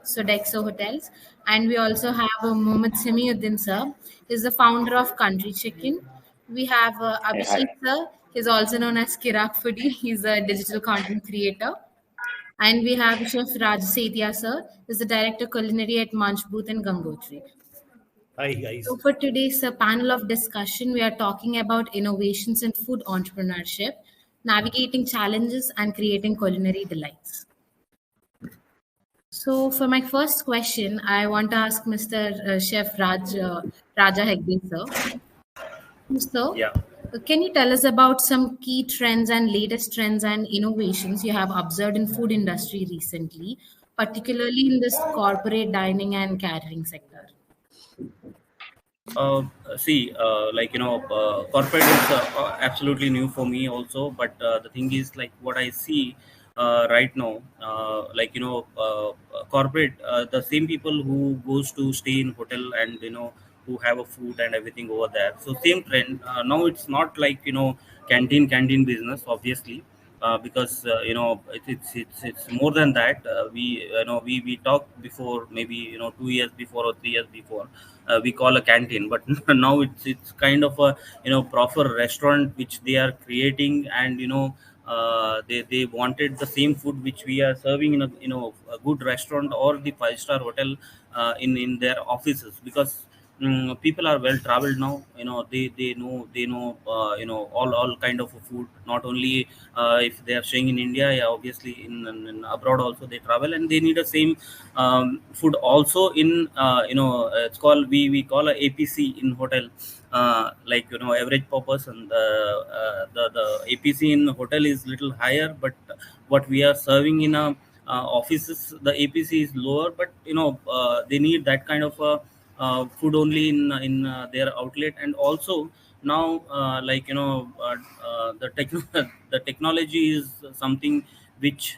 Sodexo hotels. And we also have Mohammed Samiuddin sir. He's the founder of Country Chicken. We have Hey, hi. Abhishek sir. He's also known as Kiraak Foodie. He's a digital content creator. And we have Chef Raja Hegde sir. He's the director culinary at Munch Booth in Gangotri. Hi guys. So for today's panel of discussion, we are talking about innovations in food entrepreneurship, navigating challenges and creating culinary delights. So for my first question, I want to ask Mr. Chef Raja Hegde, sir. So, Yeah. can you tell us about some key trends and latest trends and innovations you have observed in food industry recently, particularly in this corporate dining and catering sector? Corporate is absolutely new for me also. But the thing is, like what I see right now, corporate, the same people who goes to stay in hotel and who have a food and everything over there. So same trend. Now it's not like canteen business, obviously. Because it's more than that. We talked before, maybe 2 years before or 3 years before. We call a canteen, but now it's kind of a proper restaurant which they are creating. And they wanted the same food which we are serving in a good restaurant or the five-star hotel in their offices. Because people are well traveled now. They know all kind of food. Not only if they are staying in India, yeah, obviously in abroad also they travel, and they need the same food also in it's called, we call a APC in hotel. Average per person, the APC in hotel is little higher, but what we are serving in a offices, the APC is lower. But they need that kind of food only in their outlet. And also now the technology is something which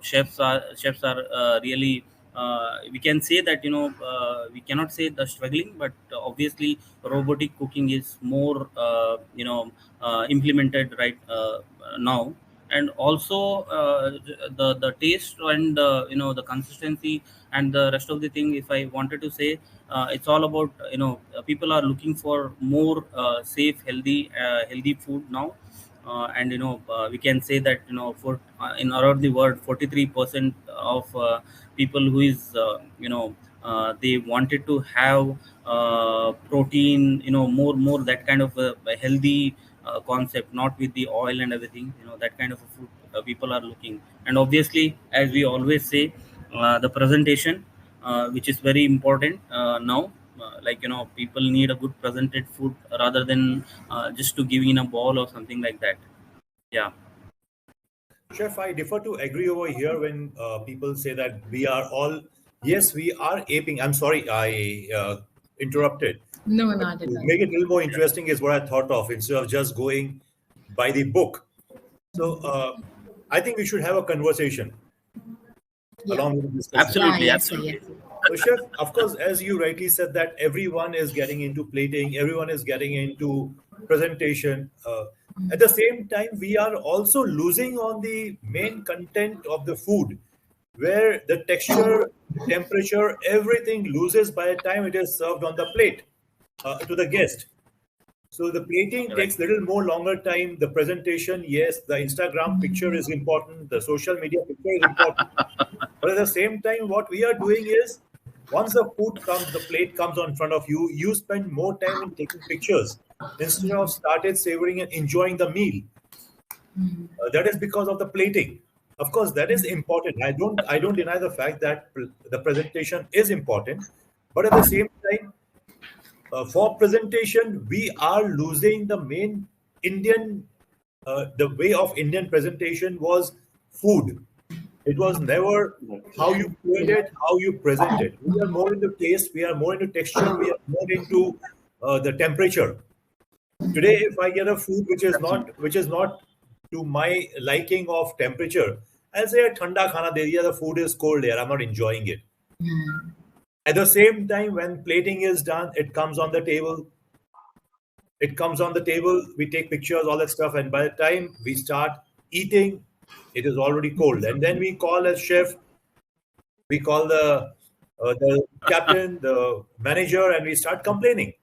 chefs are really, we can say that we cannot say the struggling, but obviously robotic cooking is more implemented right now. And also the taste and the consistency and the rest of the thing, if I wanted to say, it's all about people are looking for more safe, healthy food now. And we can say that for in around the world, 43% of people who is they wanted to have protein, more that kind of a healthy concept, not with the oil and everything. That kind of a food people are looking. And obviously, as we always say, the presentation, which is very important now. People need a good presented food rather than just to give in a ball or something like that. Yeah. Chef, I differ to agree over here when people say that we are all, yes, we are aping. I'm sorry, I interrupted. No, But not at to all. make it a little more interesting is what I thought of instead of just going by the book. So I think we should have a conversation Yeah. along with the discussion. Absolutely. Yes, sir, Absolutely. yes, sir. So, Chef, of course, as you rightly said, that everyone is getting into plating, everyone is getting into presentation. At the same time, we are also losing on the main content of the food, where the texture, temperature, everything loses by the time it is served on the plate to the guest. So the plating Right. takes little more longer time. The presentation, yes, the Instagram picture is important. The social media picture is important. But at the same time, what we are doing is, once the food comes, the plate comes on front of you, you spend more time in taking pictures instead of started savoring and enjoying the meal. That is because of the plating. Of course, that is important. I don't deny the fact that the presentation is important, but at the same time, for presentation, we are losing the main Indian. The way of Indian presentation was food. It was never how you create it, how you present it. We are more into taste, we are more into texture, we are more into the temperature. Today, if I get a food which is not to my liking of temperature, I'll say a thanda khana de diya, the food is cold here, I'm not enjoying it. At the same time, when plating is done, it comes on the table. It comes on the table, we take pictures, all that stuff, and by the time we start eating, it is already cold. And then we call as chef, We call the captain, the manager, and we start complaining.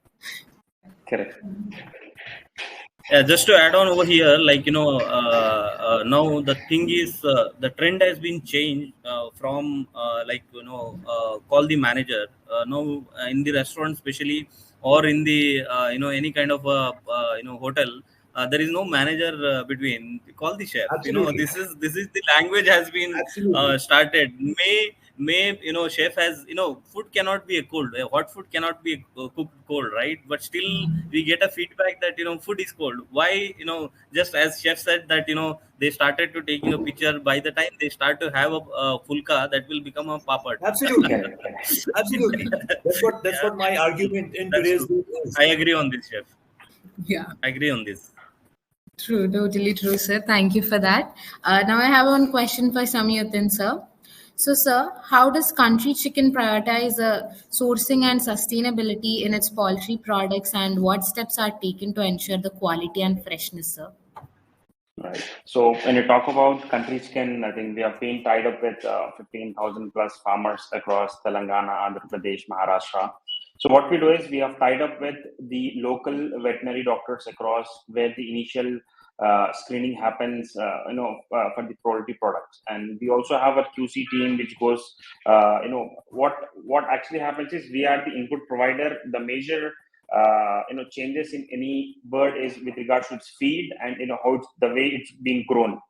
Correct. Yeah, just to add on over here, like now the thing is, the trend has been changed from call the manager. Now in the restaurant, especially, or in the any kind of hotel, there is no manager between. Call the chef. Absolutely. This is the language has been Absolutely. started. May chef has, food cannot be a cold, hot food cannot be cooked cold, right? But still we get a feedback that food is cold. Why? Just as chef said that they started to taking a picture. By the time they start to have a fulka, that will become a papad. Absolutely. Correct. Correct. Absolutely. That's what my argument in That's today's true. day is. I agree on this, chef. Yeah. I agree on this. True, totally true, sir. Thank you for that. Now I have one question for Samyutin, sir. So, sir, how does Country Chicken prioritize sourcing and sustainability in its poultry products, and what steps are taken to ensure the quality and freshness, sir? Right. So when you talk about Country Chicken, I think we have been tied up with 15,000 plus farmers across Telangana, Andhra Pradesh, Maharashtra. So what we do is we have tied up with the local veterinary doctors across where the initial screening happens, for the poultry products. And we also have a QC team which goes, what actually happens is we are the input provider. The major changes in any bird is with regards to its feed and how the way it's being grown,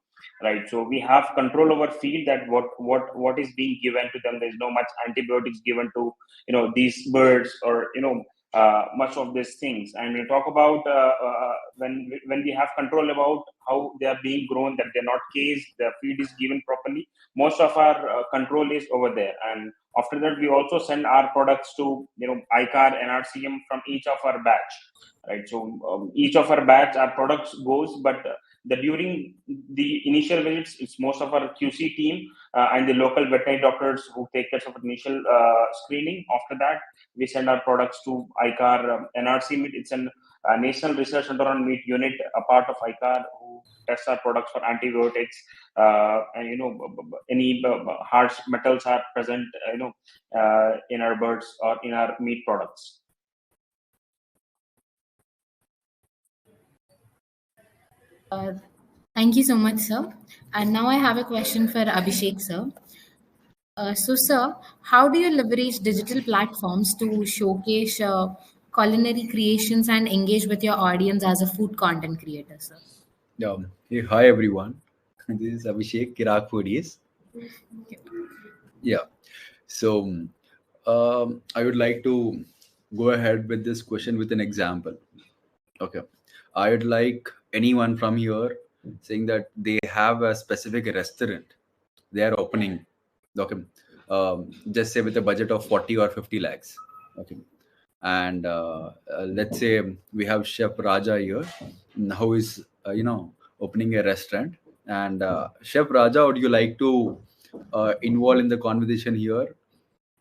right? So we have control over feed, that what is being given to them. There's no much antibiotics given to these birds, or much of these things. And we talk about when we have control about how they are being grown, that they're not caged, the feed is given properly. Most of our control is over there. And after that, we also send our products to ICAR, NRCM from each of our batch, right? So each of our batch, our products goes, but during the initial visits, it's most of our QC team and the local veterinary doctors who take care of initial screening. After that, we send our products to ICAR, NRC Meat. It's a National Research Center on Meat Unit, a part of ICAR, who tests our products for antibiotics, and any harsh metals are present, in our birds or in our meat products. Thank you so much, sir. And now I have a question for Abhishek, sir. So, sir, how do you leverage digital platforms to showcase culinary creations and engage with your audience as a food content creator, sir? Hey, hi everyone. This is Abhishek, Kiraak Foodies. Yeah. So I would like to go ahead with this question with an example. Okay. I would like anyone from here saying that they have a specific restaurant they are opening. Okay. Just say with a budget of 40 or 50 lakhs. Okay. And let's say we have Chef Raja here, who is opening a restaurant. And Chef Raja, would you like to involve in the conversation here?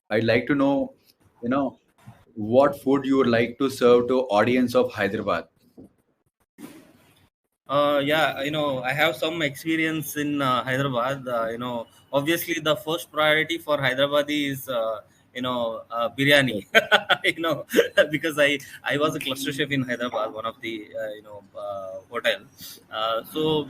I'd like to know, what food you would like to serve to audience of Hyderabad. Yeah, I have some experience in Hyderabad. Obviously, the first priority for Hyderabad is, biryani. Because I was a cluster chef in Hyderabad, one of the hotel. So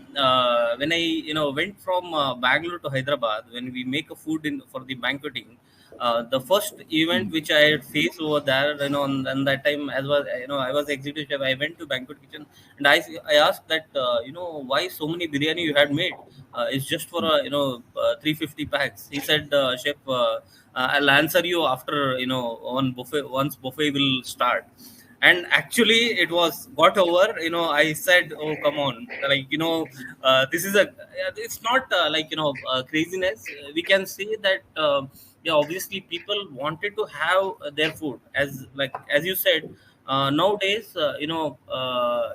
when I went from Bangalore to Hyderabad, when we make a food in for the banqueting. The first event which I had faced over there, and that time, as was, I was executive chef. I went to banquet kitchen, and I asked that, why so many biryani you had made? It's just for 350 packs. He said, chef, I'll answer you after once buffet will start. And actually it was got over. I said, oh come on, like this is a, it's not craziness. We can say that yeah, obviously people wanted to have their food, as you said. Nowadays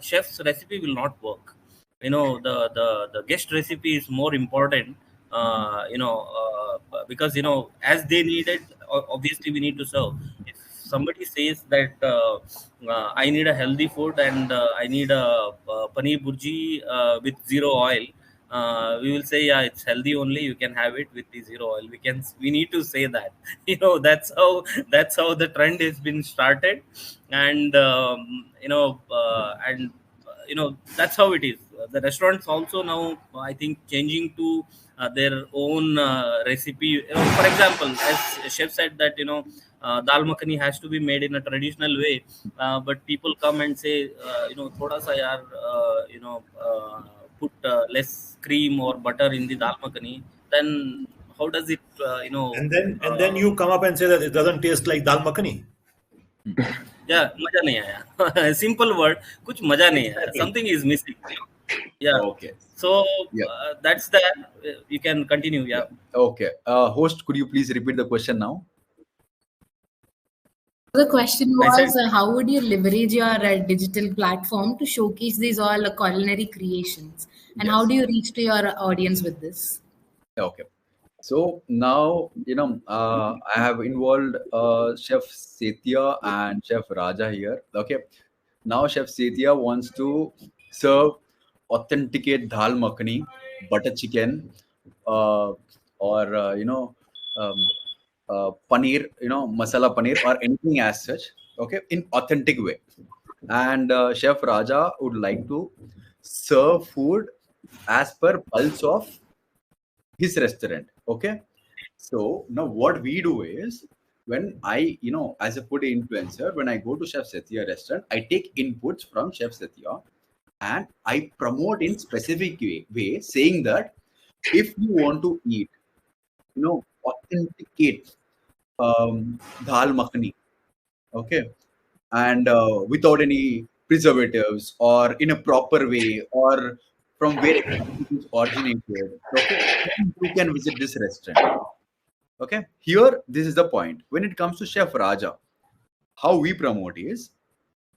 chef's recipe will not work. The guest recipe is more important. Because as they need it, obviously we need to serve. If somebody says that I need a healthy food, and I need a paneer burji with zero oil, we will say, yeah, it's healthy only, you can have it with the zero oil. We need to say that. That's how the trend has been started. And that's how it is. The restaurants also now, I think, changing to their own recipe. For example, as chef said that dal makhani has to be made in a traditional way, but people come and say, thoda sa yaar, put less cream or butter in the dal makhani. Then how does it And then you come up and say that it doesn't taste like dal makhani. yeah, मजा नहीं आया. Simple word, कुछ मजा नहीं आया. Something is missing. Yeah. Okay. So Yeah. that's that. You can continue. Yeah. Okay. Host, could you please repeat the question now? The question I said- was, how would you leverage your digital platform to showcase these all culinary creations, and how do you reach to your audience with this? Okay. So now, I have involved Chef Setia and Chef Raja here. Okay. Now Chef Setia wants to serve authenticate dal makhani, butter chicken, or paneer, masala paneer or anything as such. Okay, in authentic way. And Chef Raja would like to serve food as per pulse of his restaurant. Okay, so now what we do is, when I, as a food influencer, when I go to Chef Setia restaurant, I take inputs from Chef Setia and I promote in specific way, saying that if you want to eat, authenticate dal makhani, okay, and without any preservatives or in a proper way, or from where exactly it is originated, okay, then you can visit this restaurant. Okay, here this is the point. When it comes to Chef Raja, how we promote is,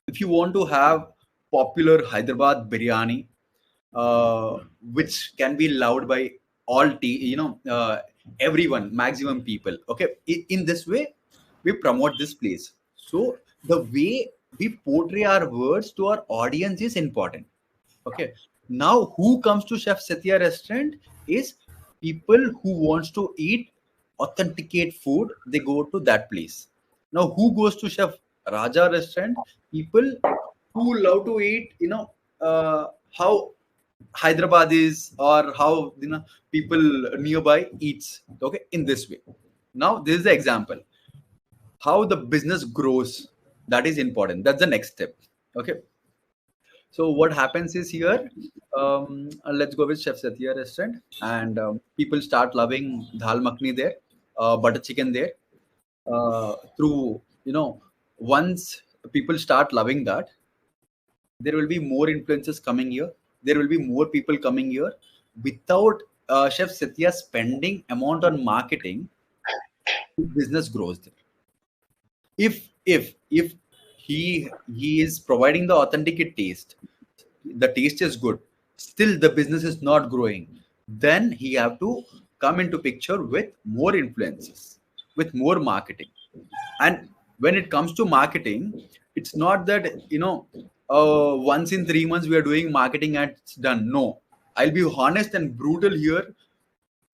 if you want to have popular Hyderabad biryani, which can be loved by all everyone, maximum people. Okay, in this way we promote this place. So the way we portray our words to our audience is important. Okay, now who comes to Chef Setia restaurant is people who wants to eat authenticate food. They go to that place. Now who goes to Chef Raja restaurant? People who love to eat, how Hyderabad is, or how people nearby eats. Okay, in this way. Now this is the example. How the business grows, that is important. That's the next step. Okay. So what happens is here, let's go with Chef Setia restaurant, and people start loving dal makhni there, butter chicken there. Through once people start loving that, there will be more influencers coming here. There will be more people coming here. Without Chef Setia spending amount on marketing, business grows there. If he is providing the authentic taste, the taste is good, still the business is not growing, then he have to come into picture with more influences, with more marketing. And when it comes to marketing, it's not that once in 3 months we are doing marketing and it's done. No, I'll be honest and brutal here.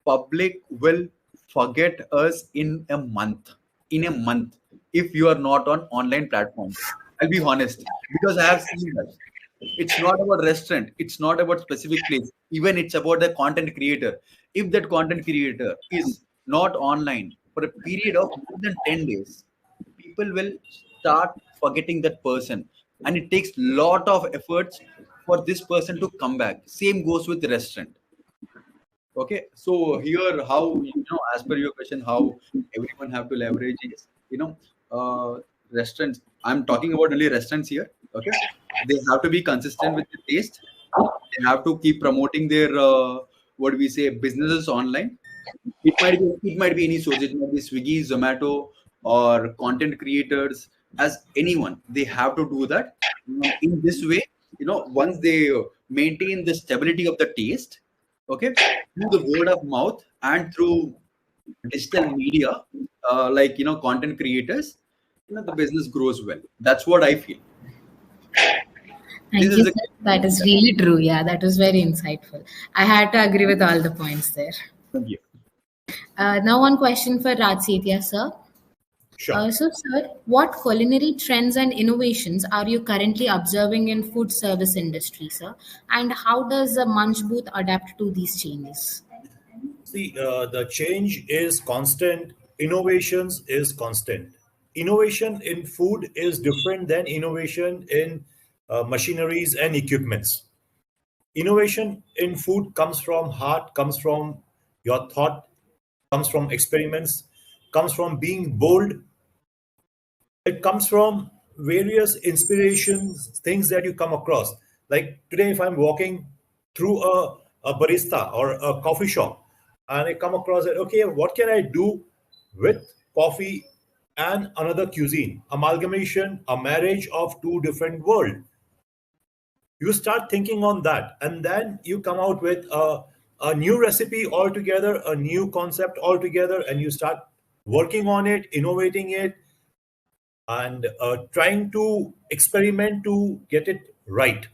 Public will forget us in a month. If you are not on online platforms. I'll be honest, because I have seen that. It's not about restaurant. It's not about specific place. Even it's about the content creator. If that content creator is not online for a period of more than 10 days, people will start forgetting that person. And it takes lot of efforts for this person to come back. Same goes with the restaurant. Okay, so here, how, as per your question, how everyone have to leverage is, restaurants. I'm talking about only restaurants here. Okay, they have to be consistent with the taste. They have to keep promoting their what do we say, businesses online. It might be any source. It might be Swiggy, Zomato, or content creators. As anyone, they have to do that. In this way, once they maintain the stability of the taste, okay, through the word of mouth and through digital media, like content creators, the business grows well. That's what I feel. Thank This you, is the sir. That is really true. Yeah, that was very insightful. I had to agree with all the points there. Thank you. Now, one question for Raj Sethia, sir. Sure. Sir, what culinary trends and innovations are you currently observing in food service industry, sir? And how does the Munch booth adapt to these changes? See, the change is constant. Innovations is constant. Innovation in food is different than innovation in machineries and equipments. Innovation in food comes from heart, comes from your thought, comes from experiments, comes from being bold. It comes from various inspirations, things that you come across. Like today, if I'm walking through a barista or a coffee shop and I come across it, okay, what can I do with coffee and another cuisine? Amalgamation, a marriage of two different worlds. You start thinking on that, and then you come out with a new recipe altogether, a new concept altogether, and you start working on it, innovating it, and trying to experiment to get it right.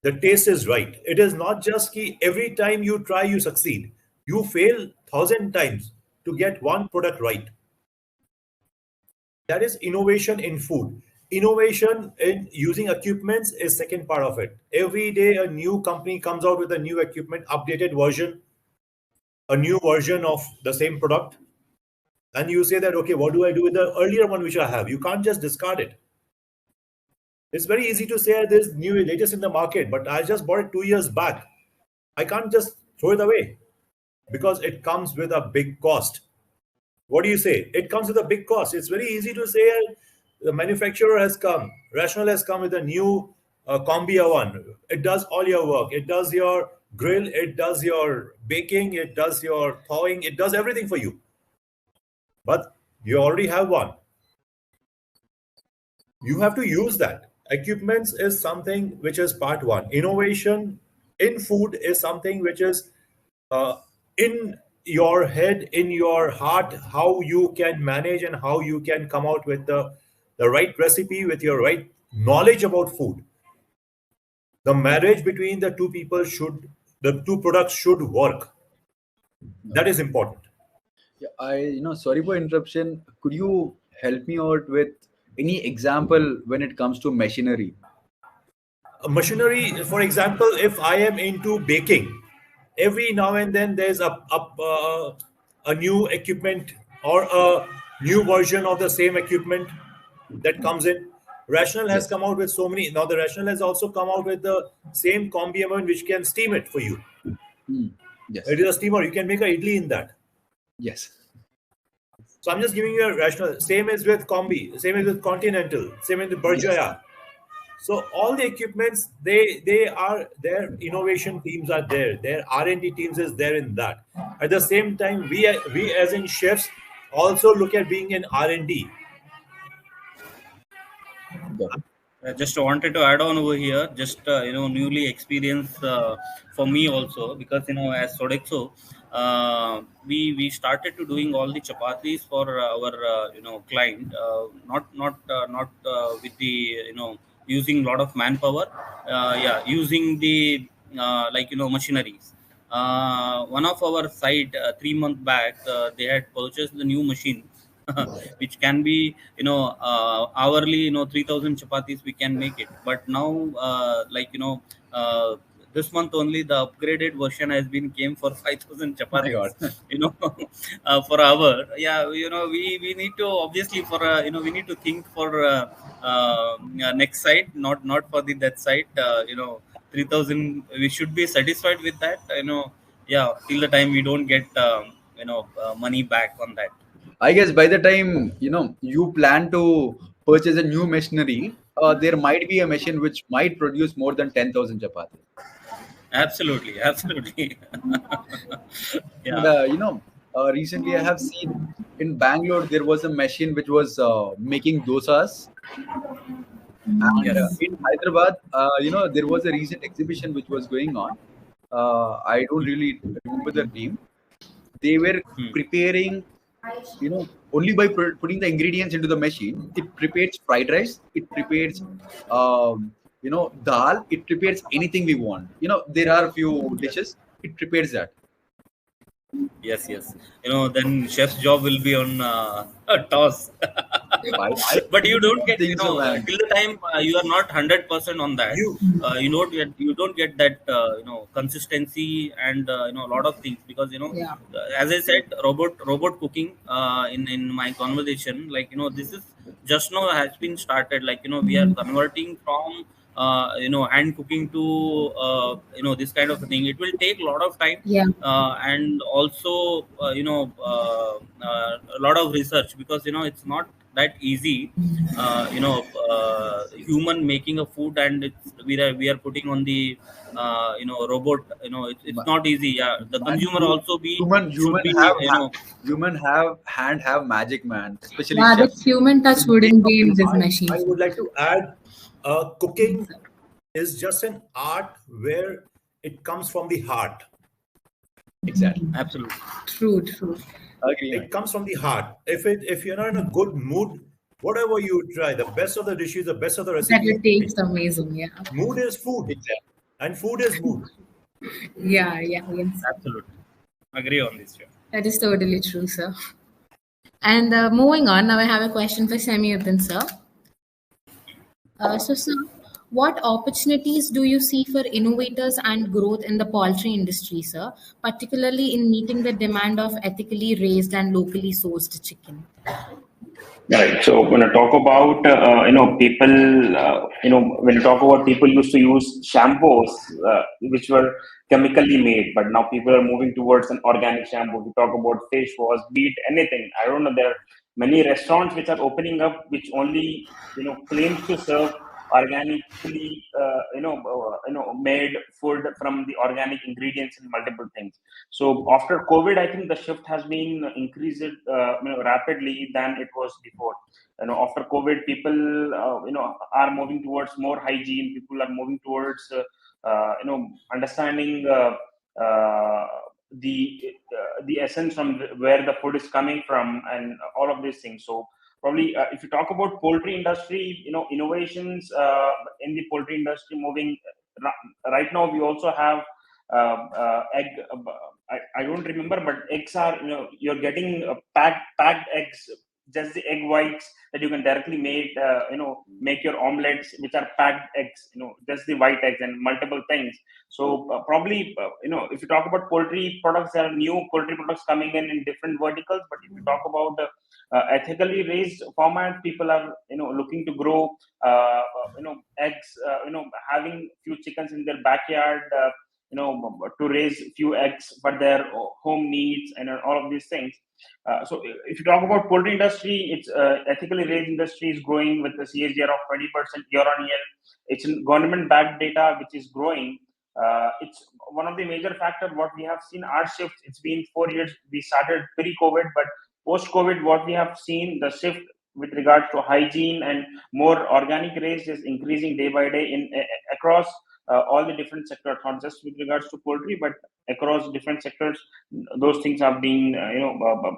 The taste is right. It is not just ki every time you try, you succeed. You fail 1,000 times to get one product right. That is innovation in food. Innovation in using equipments is second part of it. Every day a new company comes out with a new equipment, updated version, a new version of the same product. And you say that, okay, what do I do with the earlier one which I have? You can't just discard it. It's very easy to say this new latest in the market, but I just bought it 2 years back. I can't just throw it away because it comes with a big cost. What do you say? It comes with a big cost. It's very easy to say the manufacturer has come, Rational has come with a new combi oven. It does all your work. It does your grill. It does your baking. It does your thawing. It does everything for you. But you already have one. You have to use that. Equipments is something which is part one. Innovation in food is something which is in your head, in your heart, how you can manage and how you can come out with the right recipe, with your right knowledge about food. The marriage between the two people should, the two products should work. That is important. Yeah, sorry for interruption. Could you help me out with any example when it comes to machinery? Machinery, for example, if I am into baking, every now and then there's a new equipment or a new version of the same equipment that comes in. Rational has Yes. come out with so many. Now the Rational has also come out with the same combi oven which can steam it for you. Yes. It is a steamer. You can make a idli in that. Yes. So I'm just giving you a Rational. Same as with combi. Same as with Continental. Same as with Berjaya. So all the equipments, they are their innovation teams are there. Their R&D teams is there in that. At the same time, we as in chefs also look at being in R&D. Just wanted to add on over here, just newly experienced for me also, because as Sodexo, we started to doing all the chapatis for our client, not with the using a lot of manpower, using the machineries. One of our site 3 months back, they had purchased the new machine which can be hourly 3,000 chapatis we can make it. But now this month only the upgraded version has been came for 5,000 My chapatis God. for hour. Yeah, we need to obviously for we need to think for next site, not for the that site. 3,000 we should be satisfied with that, yeah, till the time we don't get money back on that. I guess by the time you plan to purchase a new machinery, there might be a machine which might produce more than 10,000 chapatis. Absolutely, absolutely. And Yeah. recently I have seen in Bangalore there was a machine which was making dosas, and Yes. in Hyderabad, there was a recent exhibition which was going on. I don't really remember the name. They were Hmm. preparing, only by putting the ingredients into the machine, it prepares fried rice, it prepares dal, it prepares anything we want. There are few dishes, it prepares that. Yes, yes. Then chef's job will be on a toss. I But you don't don't get, think so, man. till the time you are not 100% on that, You you don't get that, consistency and a lot of things, because Yeah. as I said, robot cooking, in my conversation, like this is just now has been started. Like we are converting from hand cooking to this kind of a thing. It will take a lot of time, Yeah. and also a lot of research, because it's not that easy, human making a food, and we are putting on the robot. It's Ma- not easy. Yeah, the Man, consumer also be human should human be, have human have magic, man. Especially Yeah, the chefs. human touch The make wouldn't of be in this. this I machine. would like to add, cooking is just an art where it comes from the heart. Exactly. absolutely. True, true. Agree, man. It comes from the heart. If you're not in a good mood, whatever you try, the best of the dishes, the best of the That recipes, would taste amazing. Yeah. mood is food, Exactly. and food is mood. Yeah, yeah, yes. Absolutely agree on this. Yeah. That is totally true, sir. And moving on, now I have a question for Samyuddin, sir. So, sir, what opportunities do you see for innovators and growth in the poultry industry, sir, particularly in meeting the demand of ethically raised and locally sourced chicken? Right. So when I talk about people, when you talk about people used to use shampoos which were chemically made, but now people are moving towards an organic shampoo. We talk about fish wash, meat, anything. I don't know. There are many restaurants which are opening up, which only claims to serve organically, made food from the organic ingredients and multiple things. So after COVID, I think the shift has been increased rapidly than it was before. After COVID, people are moving towards more hygiene. People are moving towards understanding uh, the essence from where the food is coming from, and all of these things. So probably if you talk about poultry industry, innovations in the poultry industry moving right now. We also have egg. I don't remember, but eggs are you're getting packed eggs, just the egg whites that you can directly make your omelets, which are packed eggs, just the white eggs and multiple things. So probably if you talk about poultry products, there are new poultry products coming in different verticals. But if you talk about ethically raised format, people are looking to grow eggs, having few chickens in their backyard, to raise few eggs for their home needs and all of these things. So if you talk about poultry industry, it's ethically raised industry is growing with a CAGR of 20% year on year. It's government backed data which is growing. It's one of the major factors what we have seen our shift. It's been 4 years. We started pre-COVID, but post-COVID, what we have seen, the shift with regards to hygiene and more organic raised is increasing day by day in across all the different sectors, not just with regards to poultry, but across different sectors. Those things have been,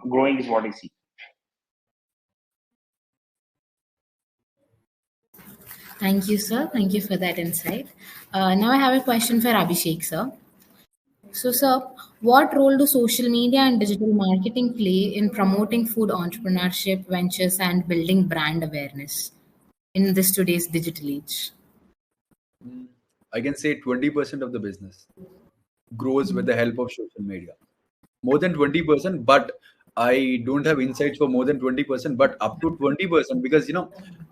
growing is what I see. Thank you, sir. Thank you for that insight. Now I have a question for Abhishek, sir. So, sir, what role do social media and digital marketing play in promoting food entrepreneurship ventures and building brand awareness in this today's digital age? I can say 20% of the business grows with the help of social media. More than 20%, but I don't have insights for more than 20%, but up to 20%, because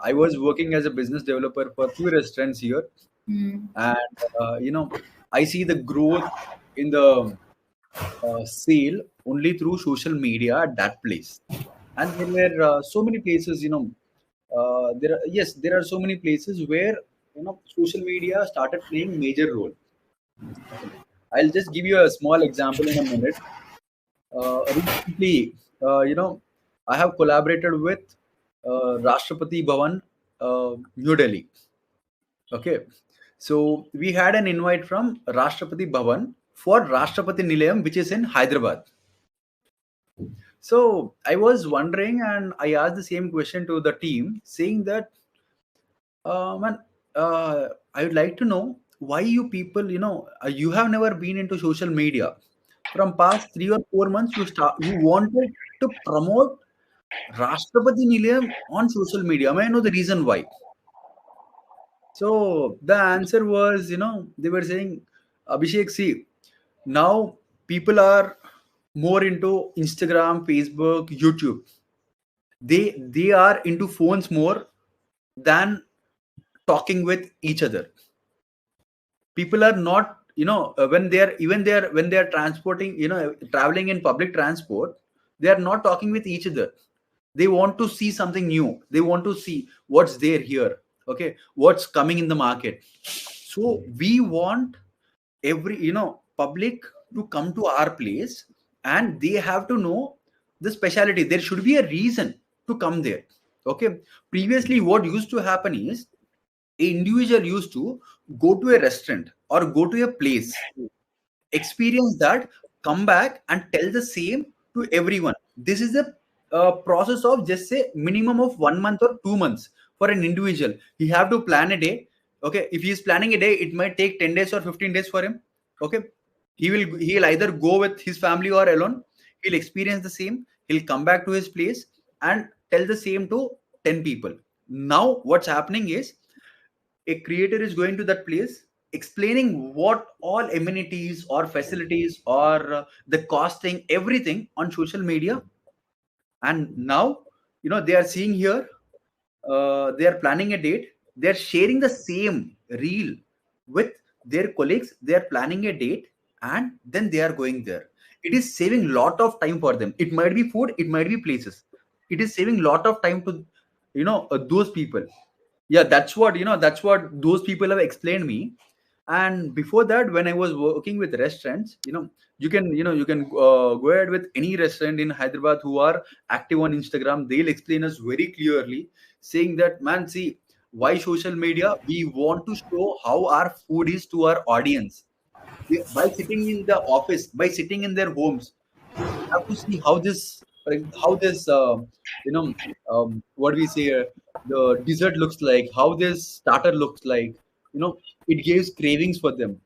I was working as a business developer for few restaurants here, Hmm. and I see the growth in the sale only through social media at that place. And there were so many places, there are so many places where social media started playing major role. Okay. I'll just give you a small example in a minute. Recently, I have collaborated with Rashtrapati Bhavan, New Delhi. Okay, so we had an invite from Rashtrapati Bhavan for Rashtrapati Nilayam, which is in Hyderabad. So I was wondering, and I asked the same question to the team, saying that, man, I would like to know why you people, you have never been into social media. From past 3 or 4 months, you wanted to promote Rashtrapati Nilayam on social media. May I know the reason why? So the answer was, they were saying, Abhishek, see, now people are more into Instagram, Facebook, YouTube. They are into phones more than talking with each other. People are not, when they are transporting, traveling in public transport, they are not talking with each other. They want to see something new. They want to see what's there here. Okay, what's coming in the market. So we want every, public to come to our place, and they have to know the specialty. There should be a reason to come there. Okay, previously what used to happen is, a individual used to go to a restaurant or go to a place, experience that, come back and tell the same to everyone. This is a process of just say minimum of 1 month or 2 months for an individual. He have to plan a day. Okay, if he is planning a day, it might take 10 days or 15 days for him. Okay, he'll either go with his family or alone. He'll experience the same. He'll come back to his place and tell the same to 10 people. Now what's happening is, a creator is going to that place, explaining what all amenities or facilities or the costing, everything on social media. And now, they are seeing here, they are planning a date, they are sharing the same reel with their colleagues, they are planning a date, and then they are going there. It is saving lot of time for them. It might be food, it might be places. It is saving lot of time to, those people. Yeah, that's what those people have explained me. And before that, when I was working with restaurants, you can go ahead with any restaurant in Hyderabad who are active on Instagram. They'll explain us very clearly, saying that, man, see, why social media, we want to show how our food is to our audience. By sitting in the office, by sitting in their homes, they have to see how this what we say, the dessert looks like, how this starter looks like. It gives cravings for them.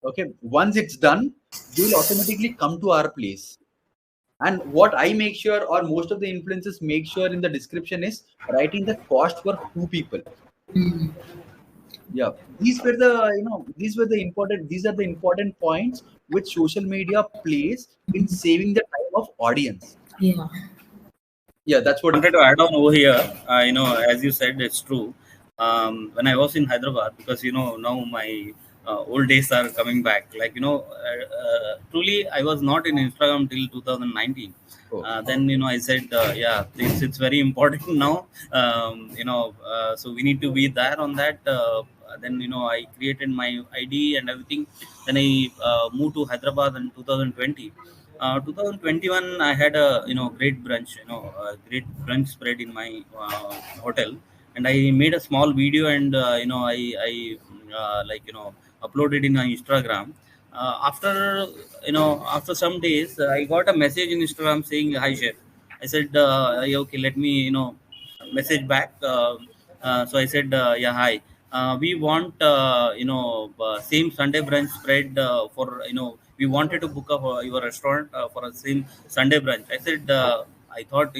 Okay, once it's done, they'll automatically come to our place. And what I make sure, or most of the influencers make sure in the description, is writing the cost for 2 people. Yeah, these are the important points which social media plays in saving the time of audience. Yeah. Yeah, that's what. Wanted to add on over here. As you said, it's true. When I was in Hyderabad, because now my old days are coming back. Like truly, I was not in Instagram till 2019. Oh. Then I said, yeah, it's very important now. So we need to be there on that. Then I created my ID and everything. Then I moved to Hyderabad in 2020. 2021, I had a great brunch, a great brunch spread in my hotel, and I made a small video, and I uploaded in my Instagram. After some days, I got a message in Instagram saying, "Hi, chef." I said, "Yeah, okay, let me message back." So I said, "Yeah, hi. We want same Sunday brunch spread for we wanted to book up your restaurant for a same Sunday brunch." I said, I thought,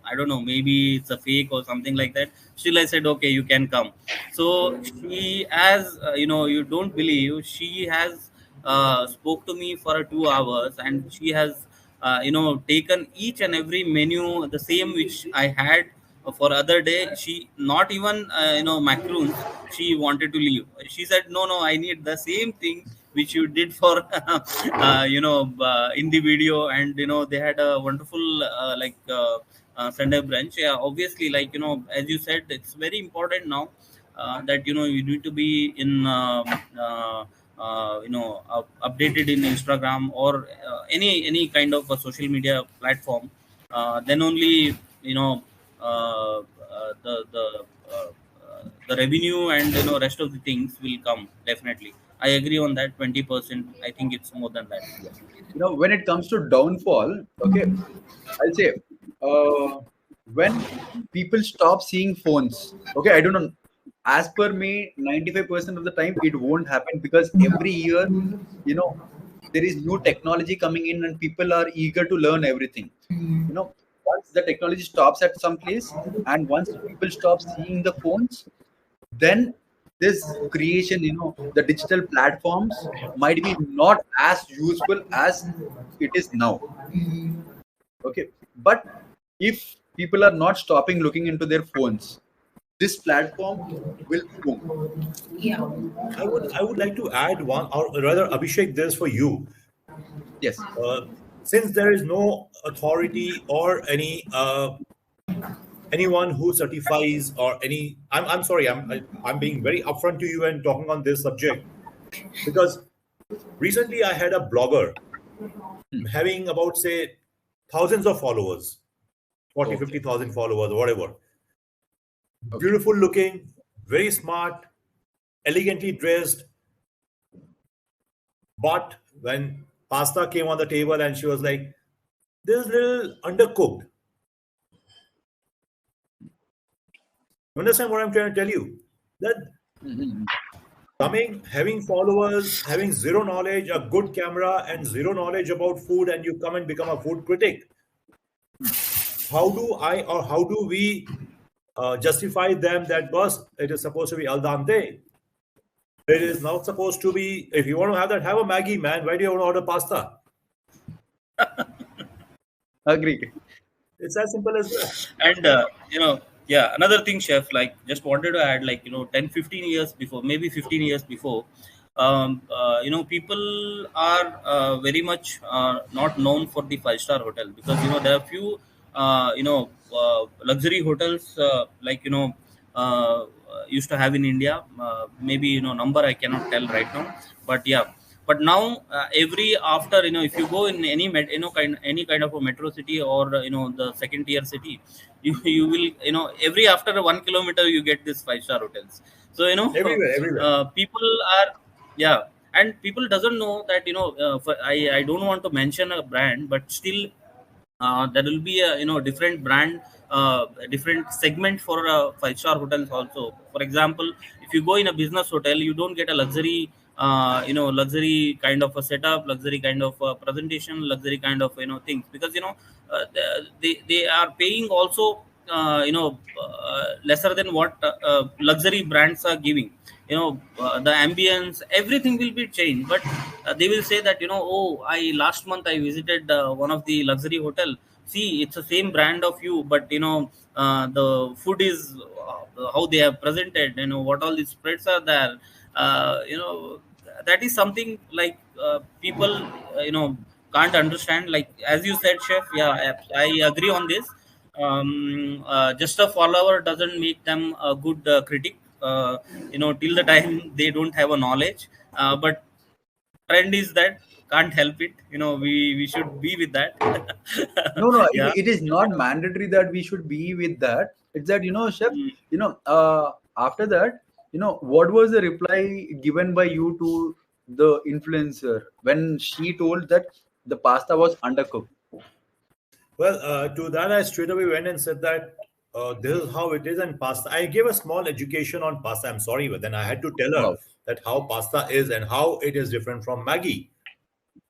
I don't know, maybe it's a fake or something like that. Still, I said, okay, you can come. So she has, you don't believe, she has spoke to me for 2 hours, and she has, taken each and every menu, the same which I had for other day. She not even, macaroons, she wanted to leave. She said, no, I need the same thing which you did for in the video. And they had a wonderful Sunday brunch. Yeah, obviously, as you said, it's very important now that you need to be in updated in Instagram or any kind of a social media platform. Then only uh, the revenue and rest of the things will come. Definitely, I agree on that. 20%, I think it's more than that. When it comes to downfall, okay, I'll say, when people stop seeing phones. Okay, I don't know. as per me, 95% of the time it won't happen, because every year, there is new technology coming in and people are eager to learn everything. Once the technology stops at some place and once people stop seeing the phones, then this creation, the digital platforms might be not as useful as it is now. Okay. But if people are not stopping looking into their phones, this platform will boom. Yeah. I would like to add one, or rather, Abhishek, this for you. Yes. Since there is no authority or anyone who certifies or any, I'm sorry, I'm being very upfront to you and talking on this subject, because recently I had a blogger having about, say, thousands of followers, 40, Okay. 50,000 followers, whatever. Okay. Beautiful looking, very smart, elegantly dressed. But when pasta came on the table and she was like, this is a little undercooked. You understand what I'm trying to tell you? That Mhm. having followers, having zero knowledge, a good camera, and zero knowledge about food, and you come and become a food critic. How do we justify them that, boss, it is supposed to be al dente? It is not supposed to be. If you want to have that, have a Maggie, man. Why do you want to order pasta? Agree. It's as simple as that. And yeah, another thing, chef, like, just wanted to add, like, 10, 15 years before, maybe 15 years before, people are very much not known for the five-star hotel, because there are few luxury hotels, like, used to have in India. Maybe number I cannot tell right now, but yeah. But now, every after, if you go in any any kind of a metro city, or the second tier city, you will, every after 1 kilometer you get this five-star hotels. So Everywhere, everywhere. people are, yeah. And people doesn't know that, I don't want to mention a brand, but still, there will be a different brand, different segment for five-star hotels also. For example, if you go in a business hotel, you don't get a luxury, luxury kind of a setup, luxury kind of presentation, luxury kind of things, because they are paying also, lesser than what luxury brands are giving. The ambience, everything will be changed, but they will say that, oh, I last month I visited one of the luxury hotel. See, it's the same brand of you, but the food is, how they have presented, what all the spreads are there. That is something like, people can't understand, like, as you said, chef. Yeah, I agree on this. Just a follower doesn't make them a good critic, till the time they don't have a knowledge. But trend is that, can't help it, we should be with that. No, no, Yeah. it is not mandatory that we should be with that. It's that, chef, Mm. after that, what was the reply given by you to the influencer when she told that the pasta was undercooked? Well, to that, I straight away went and said that this is how it is, and pasta. I gave a small education on pasta. I'm sorry, but then I had to tell her Wow. that how pasta is and how it is different from Maggie.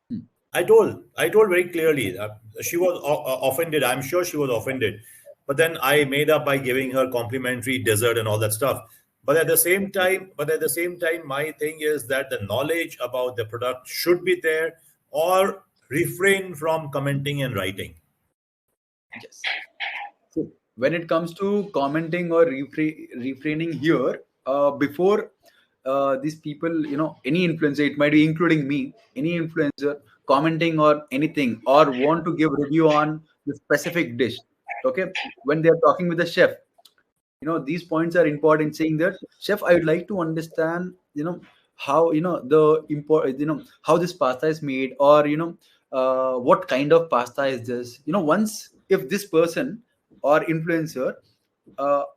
Hmm. I told very clearly. She was offended. I'm sure she was offended. But then I made up by giving her complimentary dessert and all that stuff. But at the same time, my thing is that the knowledge about the product should be there, or refrain from commenting and writing. Yes. So when it comes to commenting or refraining here, before these people, any influencer, it might be including me, any influencer commenting or anything, or want to give review on the specific dish. Okay, when they are talking with the chef, these points are important. Saying that, chef, I would like to understand, how the import, how this pasta is made, or what kind of pasta is this. Once if this person or influencer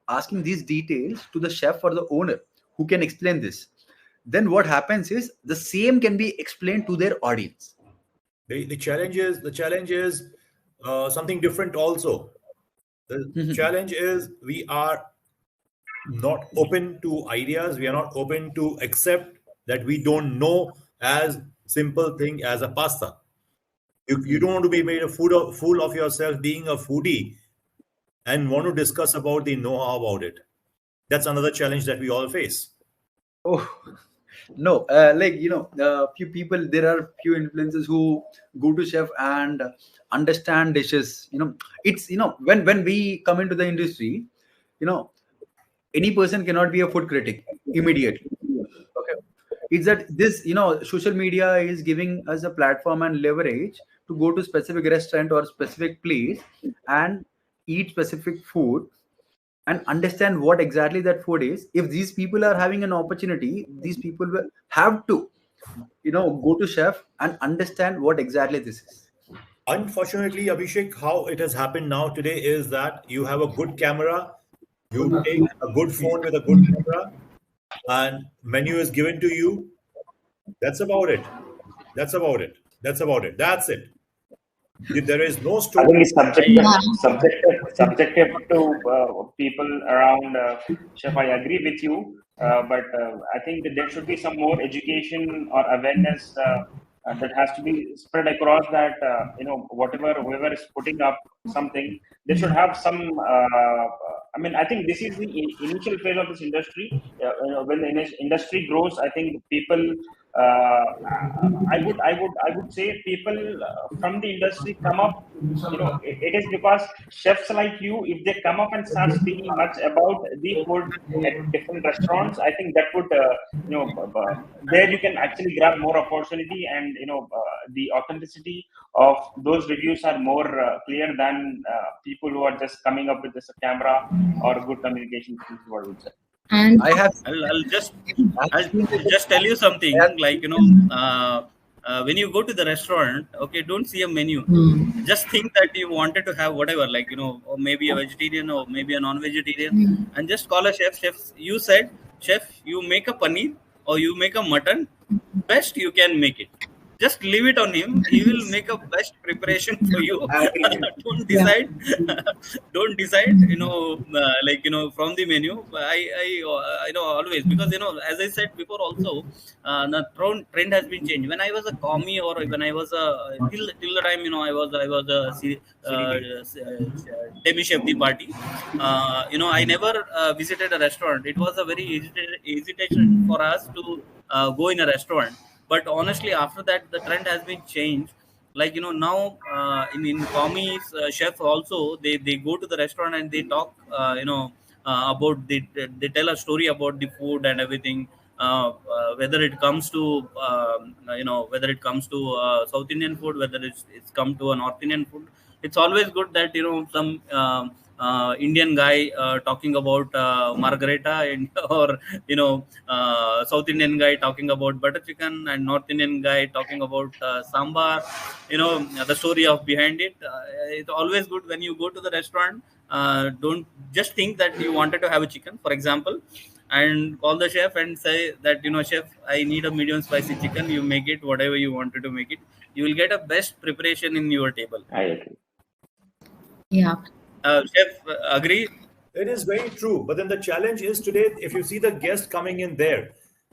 asking these details to the chef or the owner who can explain this, then what happens is the same can be explained to their audience. The challenge is something different also. The Mhm. challenge is we are not open to ideas. We are not open to accept that we don't know as simple thing as a pasta. You don't want to be made a fool of yourself being a foodie and want to discuss about the know-how about it. That's another challenge that we all face. Oh, no, few people, there are few influencers who go to chef and understand dishes. It's, when we come into the industry, any person cannot be a food critic immediately. Okay. It's that this, social media is giving us a platform and leverage to go to specific restaurant or specific place and eat specific food and understand what exactly that food is. If these people are having an opportunity, these people will have to, go to chef and understand what exactly this is. Unfortunately, Abhishek, how it has happened now today is that you have a good camera, you take a good phone with a good camera, and menu is given to you. That's about it. That's about it. That's about it. That's it. There is no I story. think it's subjective to people around. Chef, I agree with you, but I think that there should be some more education or awareness that has to be spread across. That whoever is putting up something, they should have some. I think this is the initial phase of this industry. When the industry grows, I think people. I would say people from the industry come up. It is because chefs like you, if they come up and start speaking much about the food at different restaurants, I think that would there you can actually grab more opportunity, and the authenticity of those reviews are more clear than people who are just coming up with just a camera or good communication skills. What I would say. And I'll just tell you something, like when you go to the restaurant, okay, don't see a menu. Just think that you wanted to have whatever, like or maybe a vegetarian or maybe a non-vegetarian, and just call a chef. You said, chef, you make a paneer or you make a mutton, best you can make it. Just leave it on him. He will make a best preparation for you. Don't decide. Don't decide. From the menu. I know always, because as I said before also, the trend has been changed. When I was a commie, or when I was till the time I was demi chef the party. I never visited a restaurant. It was a very hesitation for us to go in a restaurant. But honestly, after that, the trend has been changed. Like now, in commies, chef also, they go to the restaurant and they talk about they tell a story about the food and everything. Whether it comes to whether it comes to South Indian food, whether it's come to a North Indian food, it's always good that some Indian guy talking about margarita, and or South Indian guy talking about butter chicken, and North Indian guy talking about sambar. The story of behind it. It's always good when you go to the restaurant. Don't just think that you wanted to have a chicken, for example, and call the chef and say that chef, I need a medium spicy chicken. You make it whatever you wanted to make it. You will get a best preparation in your table. I agree. Yeah. Chef, agree? It is very true. But then the challenge is today, if you see the guest coming in there,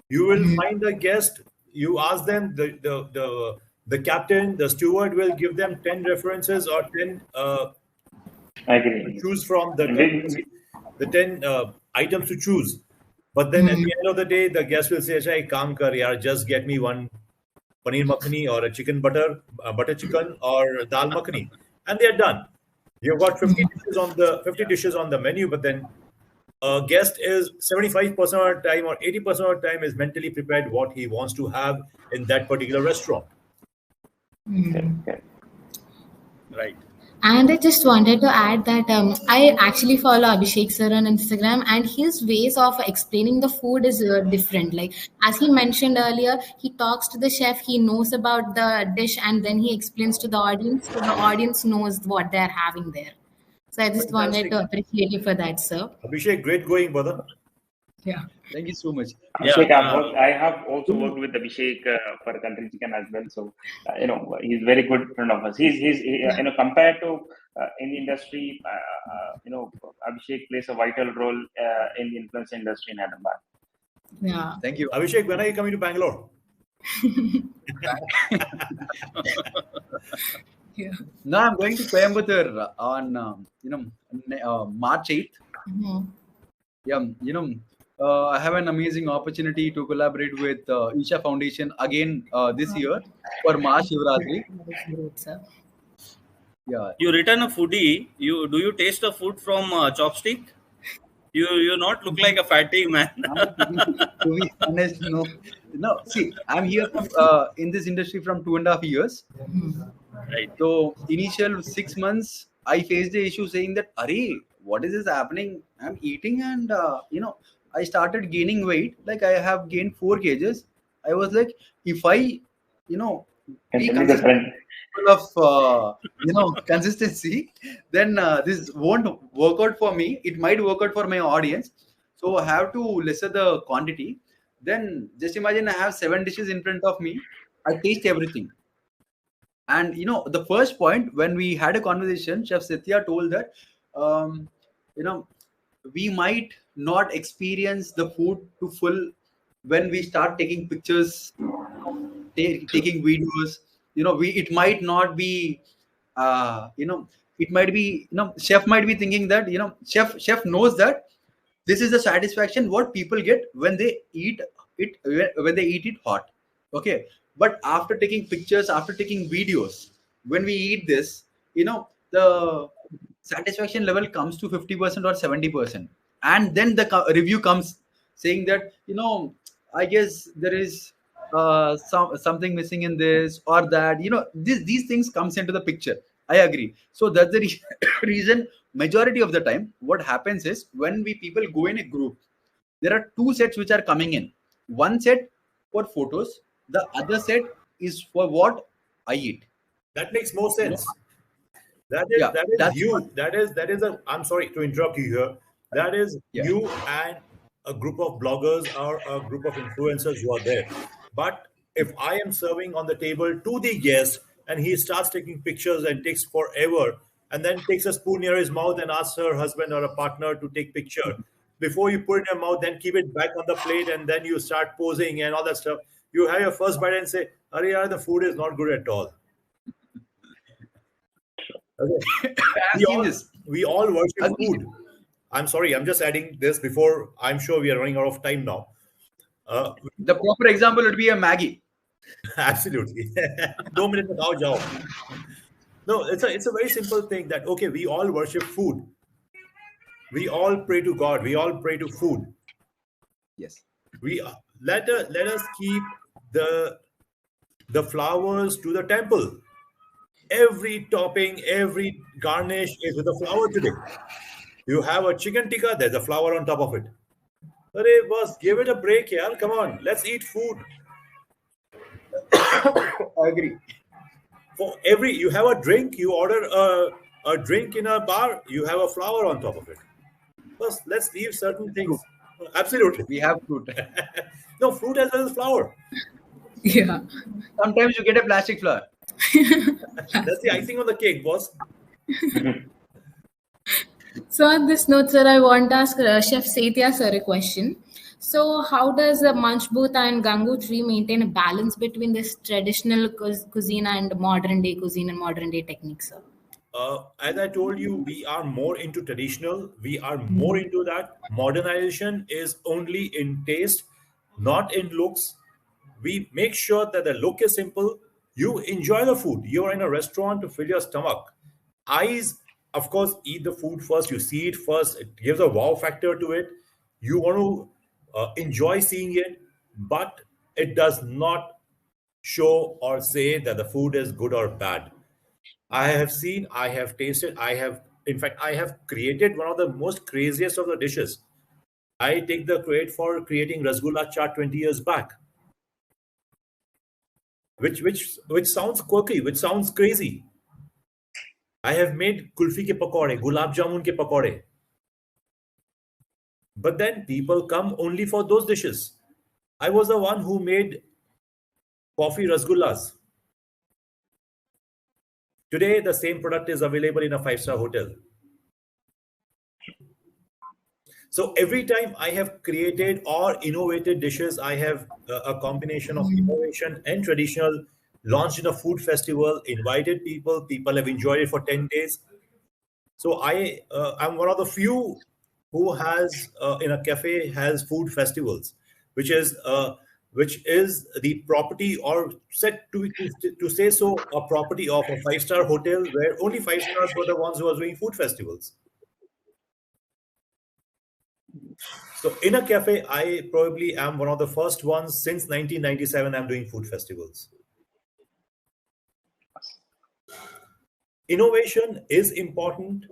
you will find the guest, you ask them, the captain, the steward will give them 10 references or 10 I agree. choose from the 10 items to choose. But then at the end of the day, the guest will say, "Achha, ek kaam kar yaar, just get me one paneer makhani or a chicken butter chicken or dal makhani," and they are done. You've got 50 dishes on the menu, but then a guest is 75% of the time or 80% of the time is mentally prepared what he wants to have in that particular restaurant. Okay. Right. And I just wanted to add that I actually follow Abhishek sir on Instagram, and his ways of explaining the food is different. Like, as he mentioned earlier, he talks to the chef, he knows about the dish, and then he explains to the audience, so the audience knows what they're having there. So I just wanted to appreciate you for that, sir. Abhishek, great going, brother. Yeah. Thank you so much. Abhishek, Yeah. I have also worked with Abhishek for Country Chicken as well. So, he's very good friend of us. Compared to in the industry, Abhishek plays a vital role in the influence industry in Hyderabad. Yeah. Thank you. Abhishek, when are you coming to Bangalore? Yeah. Now I'm going to Coimbatore on March 8th. Mhm. Yeah, I have an amazing opportunity to collaborate with Isha Foundation again this year for Mahashivratri. That is great, sir. Yeah, You return a foodie. You taste the food from chopstick? You not look like a fatty man. to be honest, no. No, see, I'm here from in this industry from 2.5 years. Right. So initial 6 months, I faced the issue saying that, "Arey, what is this happening? I'm eating and I started gaining weight. Like I have gained 4 kgs. I was like, if I, Can be tell me the consistent trend. of consistency, then this won't work out for me. It might work out for my audience. So I have to lessen the quantity. Then just imagine I have 7 dishes in front of me. I taste everything. And the first point when we had a conversation, Chef Satya told that um, you know we might not experience the food to full when we start taking pictures, taking videos. We it might not be it might be chef might be thinking that chef knows that this is the satisfaction what people get when they eat it, when they eat it hot. Okay, but after taking pictures, after taking videos, when we eat this, the satisfaction level comes to 50% or 70%, and then the review comes saying that I guess there is something missing in this or that. These things comes into the picture. I agree. So that's the reason majority of the time what happens is when we people go in a group, there are two sets which are coming in. One set for photos, the other set is for what I eat. That makes more You know, sense. That is yeah, that is that's what. you. That is a. I'm sorry to interrupt you here. That is Yeah, you and a group of bloggers or a group of influencers who are there. But if I am serving on the table to the guest and he starts taking pictures and takes forever, and then takes a spoon near his mouth and asks her husband or a partner to take picture, before you put it in your mouth, then keep it back on the plate, and then you start posing and all that stuff. You have your first bite and say, "Arey, yaar, the food is not good at all." Okay. I've we seen all this. we all worship Agreed. food. I'm sorry, I'm just adding this before I'm sure we are running out of time now. The proper example would be a Maggie. Absolutely. 2 minutes में खाओ जाओ. No, it's a very simple thing that okay, we all worship food. We all pray to God. We all pray to food. Yes. We let us keep the flowers to the temple. Every topping, every garnish is with a flower today. You have a chicken tikka, there's a flower on top of it. Arey, boss, give it a break, yaar. Come on, let's eat food. I agree. For every, you have a drink, you order a drink in a bar, you have a flower on top of it. Boss, let's leave certain Fruit. things. Absolutely. We have fruit. No, fruit as well as flower. Yeah. Sometimes you get a plastic flower. That's the icing on the cake, boss. So on this note, sir, I want to ask Chef Setya sir a question. So how does Manchbooth and Gangu maintain a balance between this traditional cuisine and modern day cuisine and modern day techniques, sir? As I told you, we are more into traditional. We are more into that. Modernization is only in taste, not in looks. We make sure that the look is simple. You enjoy the food. You're in a restaurant to fill your stomach. Eyes, of course, eat the food first. You see it first. It gives a wow factor to it. You want to enjoy seeing it, but it does not show or say that the food is good or bad. I have seen, I have tasted, in fact, I have created one of the most craziest of the dishes. I take the credit for creating Rasgulla chaat 20 years back, which sounds quirky, which sounds crazy. I have made kulfi ke pakode, gulab jamun ke pakode. But then people come only for those dishes. I was the one who made coffee rasgullas. Today, the same product is available in a five-star hotel. So every time I have created or innovated dishes, I have a combination of innovation and traditional, launched in a food festival, invited people. People have enjoyed it for 10 days. So I'm one of the few who has in a cafe has food festivals, which is the property, or said to say so, a property of a five-star hotel, where only five stars were the ones who are doing food festivals. So in a cafe, I probably am one of the first ones since 1997. I'm doing food festivals. Innovation is important.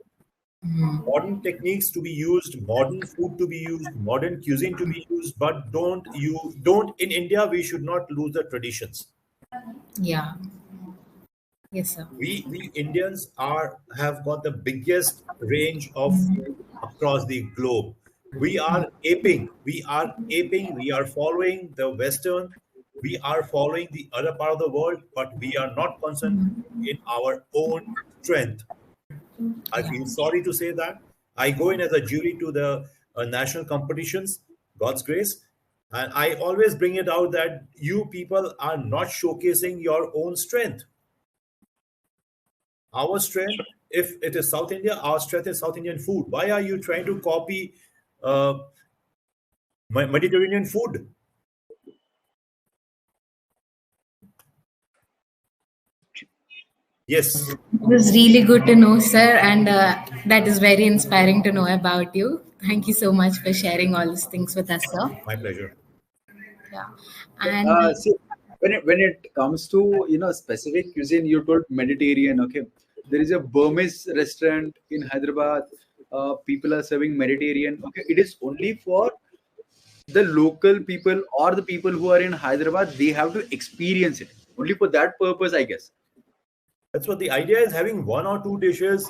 Modern techniques to be used, modern food to be used, modern cuisine to be used, but don't in India we should not lose the traditions. Yeah. Yes, sir. We Indians have got the biggest range of food across the globe. We are aping, we are following the Western, we are following the other part of the world, but we are not concentrating in our own strength. I feel sorry to say that. I go in as a jury to the national competitions, God's grace, and I always bring it out that you people are not showcasing your own strength. Our strength, if it is South India, our strength is South Indian food. Why are you trying to copy Mediterranean food? Yes. It was really good to know, sir, and that is very inspiring to know about you. Thank you so much for sharing all these things with us, sir. My pleasure. Yeah, and See, when it comes to specific cuisine, you told Mediterranean. Okay, there is a Burmese restaurant in Hyderabad. People are serving Mediterranean. Okay, it is only for the local people or the people who are in Hyderabad. They have to experience it only for that purpose, I guess. That's what the idea is, having one or two dishes.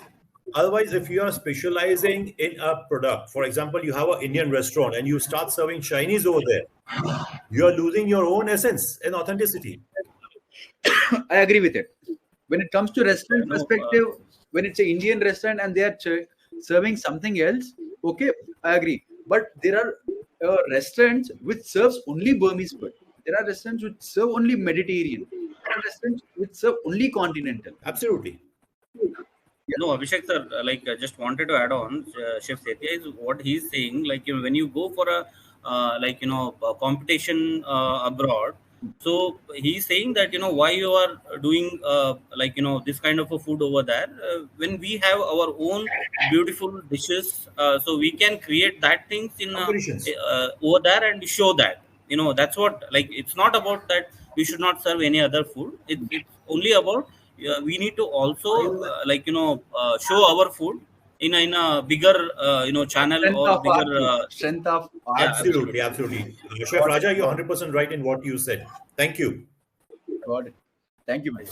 Otherwise, if you are specializing in a product, for example, you have an Indian restaurant and you start serving Chinese over there, you are losing your own essence and authenticity. I agree with it. When it comes to restaurant perspective, when it's an Indian restaurant and they are serving something else, okay, I agree. But there are restaurants which serves only Burmese food. There are restaurants which serve only Mediterranean. There are restaurants which serve only continental. Absolutely. No, Abhishek sir, just wanted to add on, Chef Setia is what he's saying. Like when you go for a a competition abroad, so he's saying that why you are doing this kind of a food over there when we have our own beautiful dishes, so we can create that things in Competitions. over there and show that that's what, like, it's not about that we should not serve any other food. It's only about we need to also show our food in a bigger channel Strength or of bigger art. Strength of art. yeah, Absolutely, absolutely. Chef Raja, you're 100% right in what you said. Thank you. Got it. Thank you, man.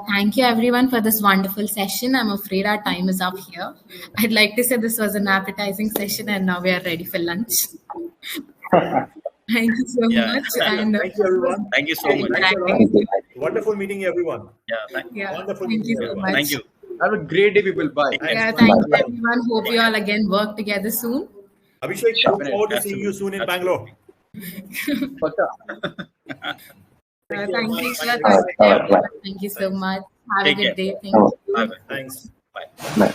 thank you everyone for this wonderful session. I'm afraid our time is up here. I'd like to say this was an appetizing session, and now we are ready for lunch. Thank you so much. And Thank you, everyone. Thank you so much. Wonderful meeting everyone. Wonderful Thank meeting you so everyone. much. Thank you. Have a great day, people. Bye. Yeah, thank you everyone. Hope you all again work together soon. Abhishek, look forward to seeing you soon in Bangalore. Thank you, sir. Thank you so much. Have a Take good care. day. Thank you. Bye. Thanks. Bye. Bye.